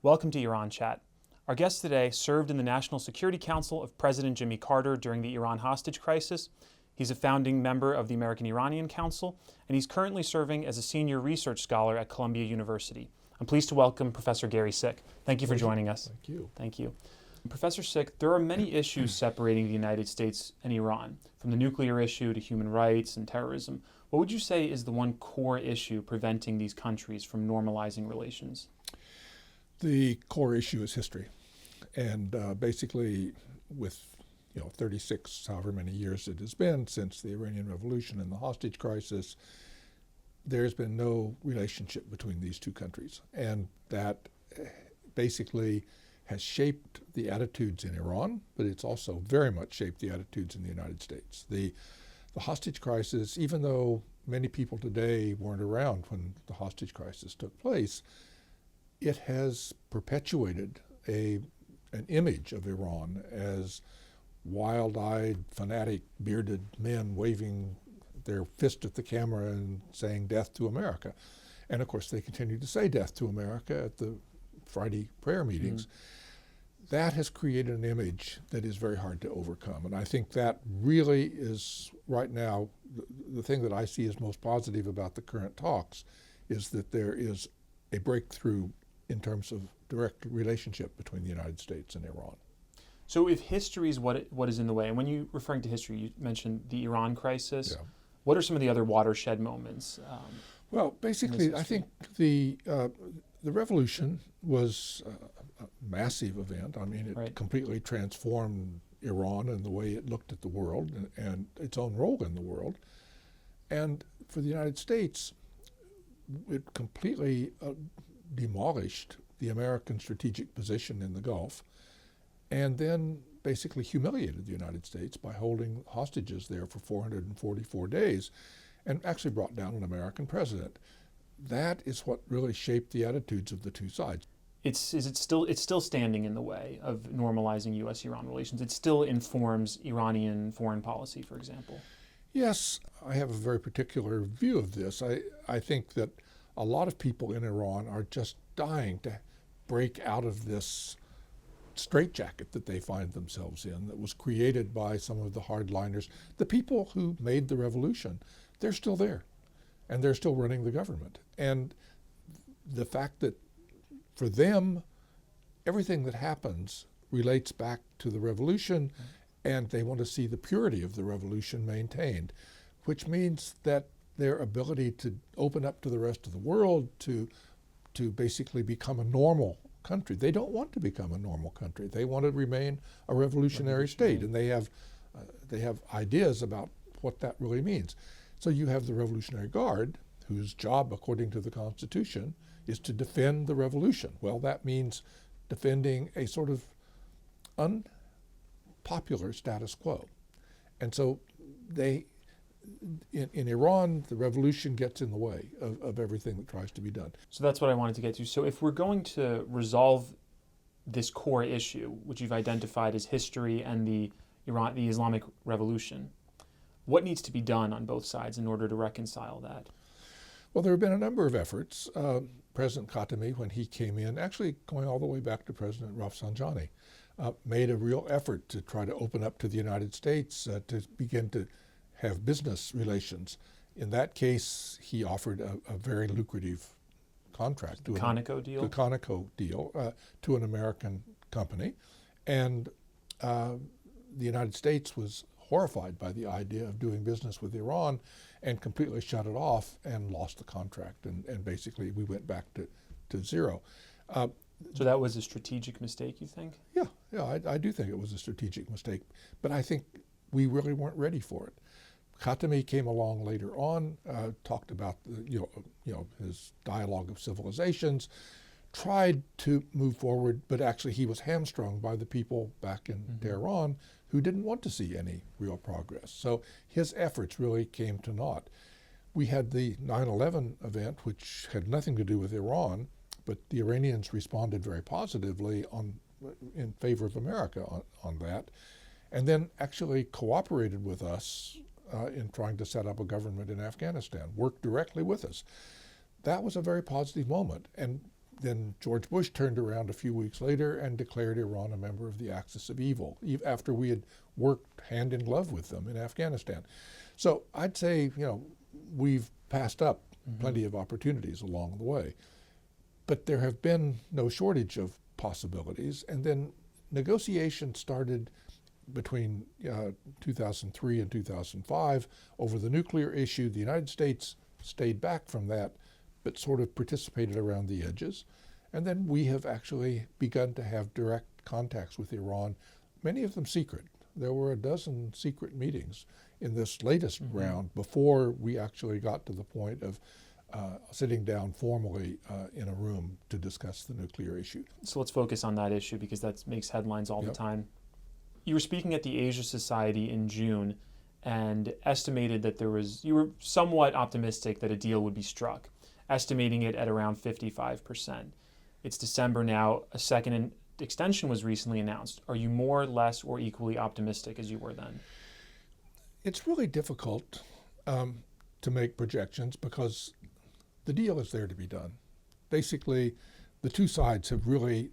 Welcome to Iran Chat. Our guest today served in the National Security Council of President Jimmy Carter during the Iran hostage crisis. He's a founding member of the American-Iranian Council, and he's currently serving as a senior research scholar at Columbia University. I'm pleased to welcome Professor Gary Sick. Thank you for joining us. Thank you. Thank you. Professor Sick, there are many issues separating the United States and Iran, from the nuclear issue to human rights and terrorism. What would you say is the one core issue preventing these countries from normalizing relations? The core issue is history. And basically with 36, however many years it has been since the Iranian Revolution and the hostage crisis, there's been no relationship between these two countries. And that basically has shaped the attitudes in Iran, but it's also very much shaped the attitudes in the United States. The hostage crisis, even though many people today weren't around when the hostage crisis took place, it has perpetuated an image of Iran as wild-eyed, fanatic, bearded men waving their fist at the camera and saying death to America. And of course they continue to say death to America at the Friday prayer meetings. That has created an image that is very hard to overcome. And I think that really is right now, the thing that I see as most positive about the current talks is that there is a breakthrough in terms of direct relationship between the United States and Iran. So if history is what is in the way, and when you're referring to history, you mentioned the Iran crisis. Yeah. What are some of the other watershed moments? Well, basically, I think the revolution was a massive event. I mean, it completely transformed Iran and the way it looked at the world and its own role in the world. And for the United States, it completely demolished the American strategic position in the Gulf, and then basically humiliated the United States by holding hostages there for 444 days, and actually brought down an American president. That is what really shaped the attitudes of the two sides. It's still standing in the way of normalizing U.S.-Iran relations. It still informs Iranian foreign policy, for example. Yes, I have a very particular view of this. I think that a lot of people in Iran are just dying to break out of this straitjacket that they find themselves in that was created by some of the hardliners. The people who made the revolution, they're still there, and they're still running the government. And the fact that for them, everything that happens relates back to the revolution, and they want to see the purity of the revolution maintained, which means that their ability to open up to the rest of the world, to basically become a normal country. They don't want to become a normal country. They want to remain a revolutionary state, and they have ideas about what that really means. So you have the Revolutionary Guard, whose job, according to the Constitution, is to defend the revolution. Well, that means defending a sort of unpopular status quo. And so in Iran, the revolution gets in the way of everything that tries to be done. So that's what I wanted to get to. So if we're going to resolve this core issue, which you've identified as history and the Islamic Revolution, what needs to be done on both sides in order to reconcile that? Well, there have been a number of efforts. President Khatami, when he came in, actually going all the way back to President Rafsanjani, made a real effort to try to open up to the United States, to begin to have business relations. In that case, he offered a very lucrative contract. The Conoco deal? The Conoco deal to an American company. And the United States was horrified by the idea of doing business with Iran and completely shut it off and lost the contract. And basically we went back to zero. So that was a strategic mistake, you think? Yeah, I do think it was a strategic mistake. But I think we really weren't ready for it. Khatami came along later on, talked about his dialogue of civilizations, tried to move forward, but actually he was hamstrung by the people back in Tehran who didn't want to see any real progress. So his efforts really came to naught. We had the 9/11 event, which had nothing to do with Iran, but the Iranians responded very positively in favor of America on that, and then actually cooperated with us in trying to set up a government in Afghanistan, worked directly with us. That was a very positive moment. And then George Bush turned around a few weeks later and declared Iran a member of the Axis of Evil, after we had worked hand in glove with them in Afghanistan. So I'd say, we've passed up plenty of opportunities along the way. But there have been no shortage of possibilities. And then negotiations started between 2003 and 2005 over the nuclear issue. The United States stayed back from that, but sort of participated around the edges. And then we have actually begun to have direct contacts with Iran, many of them secret. There were a dozen secret meetings in this latest round before we actually got to the point of sitting down formally in a room to discuss the nuclear issue. So let's focus on that issue because that makes headlines all the time. You were speaking at the Asia Society in June and estimated that you were somewhat optimistic that a deal would be struck, estimating it at around 55%. It's December now. A second extension was recently announced. Are you more, less, or equally optimistic as you were then? It's really difficult to make projections because the deal is there to be done. Basically, the two sides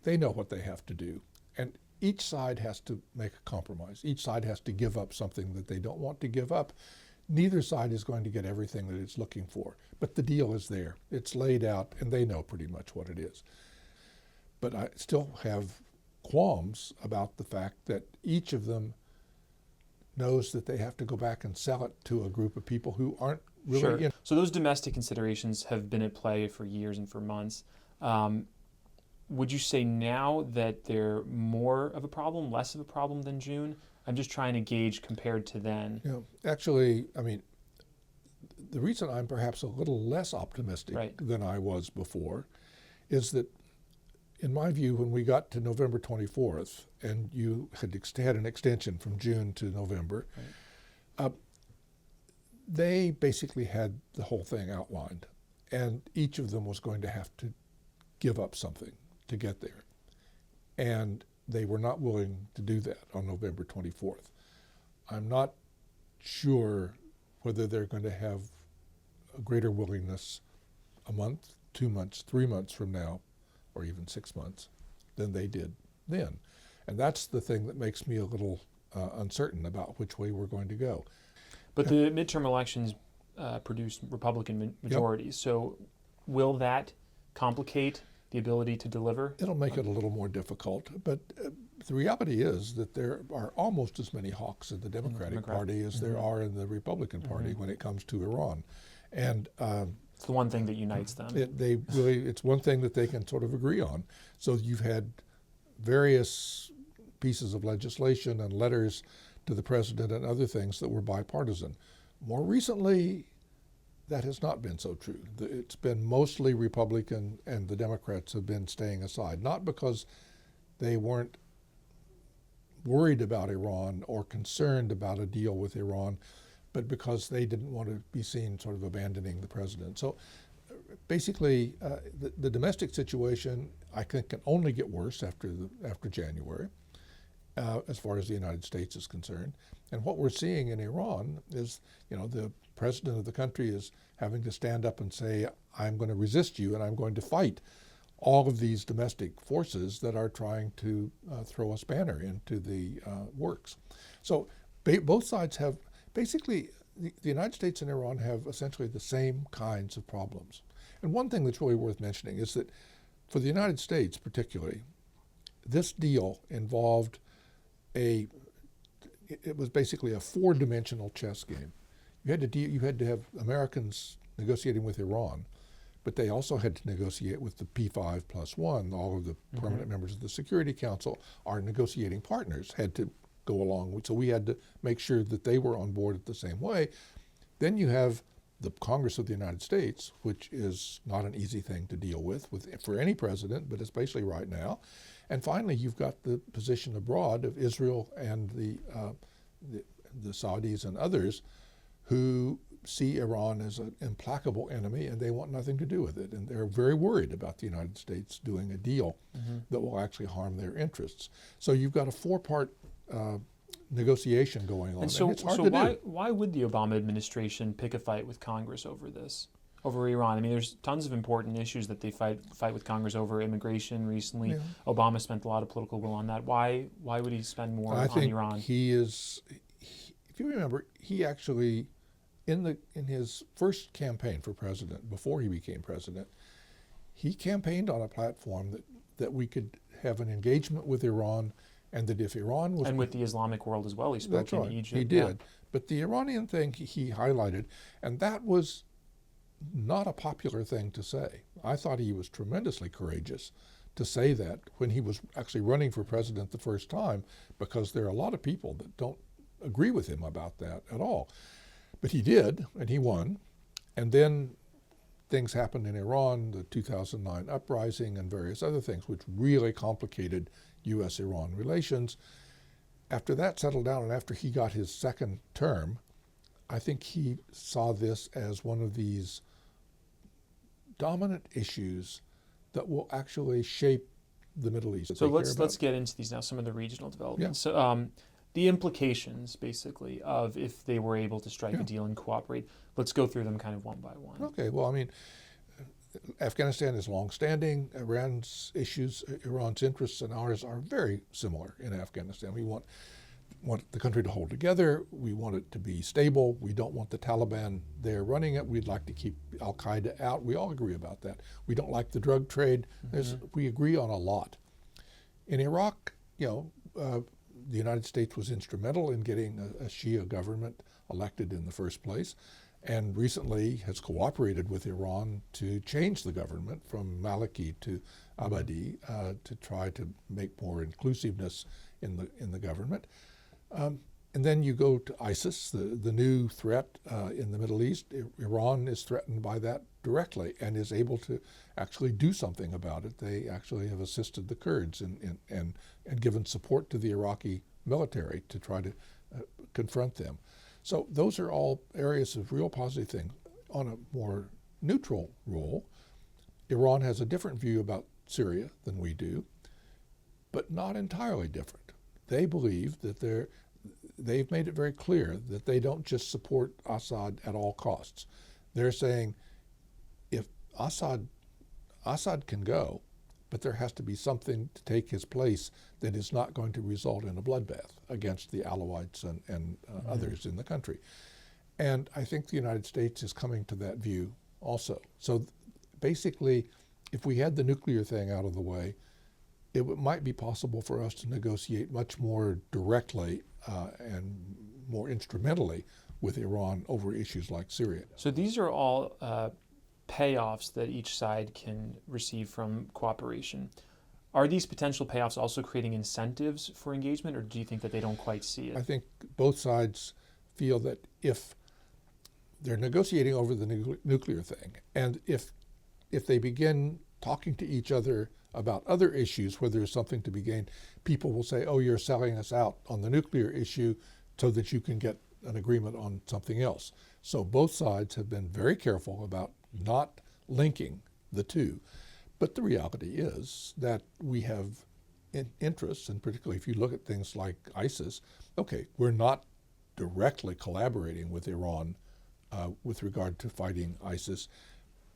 they know what they have to do. And each side has to make a compromise. Each side has to give up something that they don't want to give up. Neither side is going to get everything that it's looking for. But the deal is there. It's laid out, and they know pretty much what it is. But I still have qualms about the fact that each of them knows that they have to go back and sell it to a group of people who aren't really in. So those domestic considerations have been at play for years and for months. Would you say now that they're more of a problem, less of a problem than June? I'm just trying to gauge compared to then. Actually, the reason I'm perhaps a little less optimistic than I was before is that, in my view, when we got to November 24th, and you had an extension from June to November, they basically had the whole thing outlined, and each of them was going to have to give up something to get there. And they were not willing to do that on November 24th. I'm not sure whether they're going to have a greater willingness a month, 2 months, 3 months from now, or even 6 months, than they did then. And that's the thing that makes me a little uncertain about which way we're going to go. But the midterm elections produced Republican majorities. So will that complicate the ability to deliver? It'll make it a little more difficult. But the reality is that there are almost as many hawks in the Democratic Party as there are in the Republican Party when it comes to Iran. And it's the one thing that unites them. It's one thing that they can sort of agree on. So you've had various pieces of legislation and letters to the president and other things that were bipartisan. More recently, that has not been so true. It's been mostly Republican, and the Democrats have been staying aside, not because they weren't worried about Iran or concerned about a deal with Iran, but because they didn't want to be seen sort of abandoning the president. So basically, the domestic situation, I think, can only get worse after January, as far as the United States is concerned. And what we're seeing in Iran is, the president of the country is having to stand up and say, I'm going to resist you and I'm going to fight all of these domestic forces that are trying to throw a spanner into the works. So both sides have, basically, the United States and Iran have essentially the same kinds of problems. And one thing that's really worth mentioning is that for the United States particularly, this deal involved it was basically a four-dimensional chess game. You had to have Americans negotiating with Iran, but they also had to negotiate with the P5+1. All of the permanent members of the Security Council, our negotiating partners, had to go along. So we had to make sure that they were on board the same way. Then you have the Congress of the United States, which is not an easy thing to deal with for any president, but especially right now. And finally, you've got the position abroad of Israel and the Saudis and others who see Iran as an implacable enemy, and they want nothing to do with it. And they're very worried about the United States doing a deal that will actually harm their interests. So you've got a four-part negotiation going on. And so, it's hard to do. Why would the Obama administration pick a fight with Congress over this? over Iran? I mean, there's tons of important issues that they fight with Congress over. Immigration recently. Yeah. Obama spent a lot of political will on that. Why would he spend more I on think Iran? if you remember, he actually, in his first campaign for president, before he became president, he campaigned on a platform that we could have an engagement with Iran, and that if Iran was... And with the Islamic world as well. He spoke That's in right, Egypt. he did. But the Iranian thing he highlighted, and that was not a popular thing to say. I thought he was tremendously courageous to say that when he was actually running for president the first time, because there are a lot of people that don't agree with him about that at all. But he did, and he won. And then things happened in Iran, the 2009 uprising and various other things, which really complicated U.S.-Iran relations. After that settled down and after he got his second term, I think he saw this as one of these dominant issues that will actually shape the Middle East. So let's get into these now, some of the regional developments. Yeah. So the implications, basically, of if they were able to strike a deal and cooperate. Let's go through them kind of one by one. Okay, well, I mean, Afghanistan is long-standing. Iran's issues, Iran's interests and ours are very similar in Afghanistan. We want the country to hold together. We want it to be stable. We don't want the Taliban there running it. We'd like to keep al-Qaeda out. We all agree about that. We don't like the drug trade. We agree on a lot. In Iraq, the United States was instrumental in getting a Shia government elected in the first place, and recently has cooperated with Iran to change the government from Maliki to Abadi to try to make more inclusiveness in the government. And then you go to ISIS, the new threat in the Middle East. Iran is threatened by that directly and is able to actually do something about it. They actually have assisted the Kurds and given support to the Iraqi military to try to confront them. So those are all areas of real positive things. On a more neutral role, Iran has a different view about Syria than we do, but not entirely different. They believe that they've made it very clear that they don't just support Assad at all costs. They're saying if Assad can go, but there has to be something to take his place that is not going to result in a bloodbath against the Alawites and others in the country. And I think the United States is coming to that view also. So basically, if we had the nuclear thing out of the way, it might be possible for us to negotiate much more directly and more instrumentally with Iran over issues like Syria. So these are all payoffs that each side can receive from cooperation. Are these potential payoffs also creating incentives for engagement, or do you think that they don't quite see it? I think both sides feel that if they're negotiating over the nuclear thing, and if they begin talking to each other about other issues where there's something to be gained, people will say, oh, you're selling us out on the nuclear issue so that you can get an agreement on something else. So both sides have been very careful about not linking the two. But the reality is that we have interests, and particularly if you look at things like ISIS, okay, we're not directly collaborating with Iran with regard to fighting ISIS,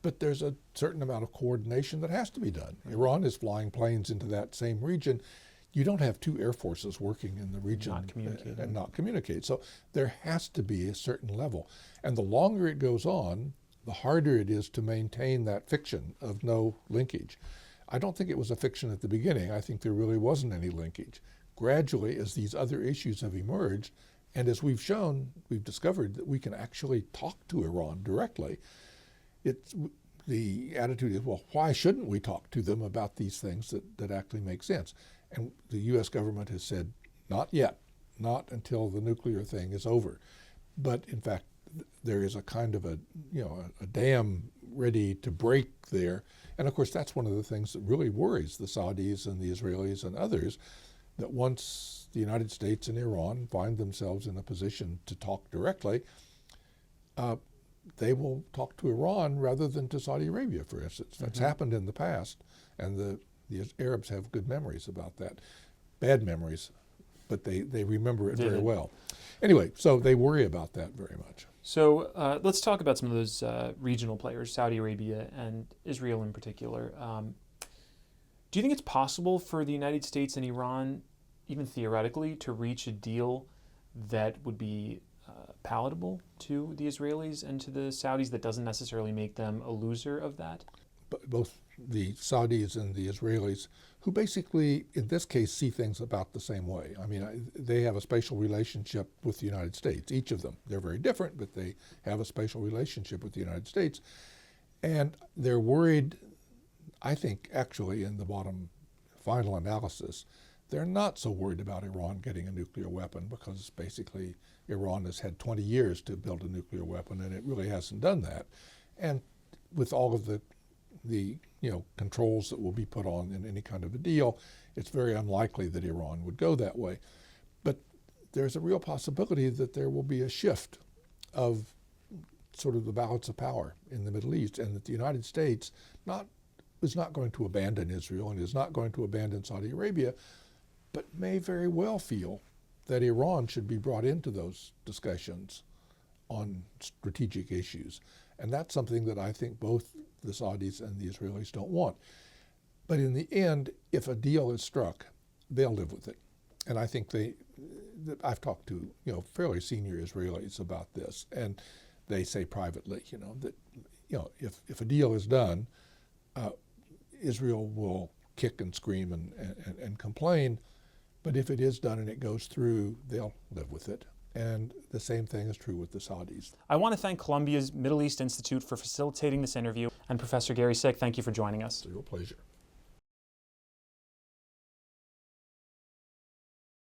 but there's a certain amount of coordination that has to be done. Iran is flying planes into that same region. You don't have two air forces working in the region and not communicate. So there has to be a certain level. And the longer it goes on, the harder it is to maintain that fiction of no linkage. I don't think it was a fiction at the beginning. I think there really wasn't any linkage. Gradually, as these other issues have emerged, and as we've shown, we've discovered that we can actually talk to Iran directly. The attitude is, well, why shouldn't we talk to them about these things that actually make sense? And the U.S. government has said, not yet, not until the nuclear thing is over. But in fact, there is a kind of a dam ready to break there. And of course, that's one of the things that really worries the Saudis and the Israelis and others, that once the United States and Iran find themselves in a position to talk directly, they will talk to Iran rather than to Saudi Arabia, for instance. That's happened in the past, and the Arabs have good memories about that. Bad memories, but they remember it very well. Anyway, so they worry about that very much. So let's talk about some of those regional players, Saudi Arabia and Israel in particular. Do you think it's possible for the United States and Iran, even theoretically, to reach a deal that would be palatable to the Israelis and to the Saudis that doesn't necessarily make them a loser of that? But both the Saudis and the Israelis, who basically, in this case, see things about the same way. I mean, they have a spatial relationship with the United States, each of them. They're very different, but they have a spatial relationship with the United States. And they're worried, I think, actually, in the bottom final analysis, they're not so worried about Iran getting a nuclear weapon because basically Iran has had 20 years to build a nuclear weapon and it really hasn't done that. And with all of the controls that will be put on in any kind of a deal, it's very unlikely that Iran would go that way. But there's a real possibility that there will be a shift of sort of the balance of power in the Middle East, and that the United States is not going to abandon Israel and is not going to abandon Saudi Arabia, but may very well feel that Iran should be brought into those discussions on strategic issues. And that's something that I think both the Saudis and the Israelis don't want. But in the end, if a deal is struck, they'll live with it. And I think I've talked to fairly senior Israelis about this, and they say privately, that if a deal is done, Israel will kick and scream and complain, but if it is done and it goes through, they'll live with it. And the same thing is true with the Saudis. I want to thank Columbia's Middle East Institute for facilitating this interview, and Professor Gary Sick, thank you for joining us. It's a real pleasure.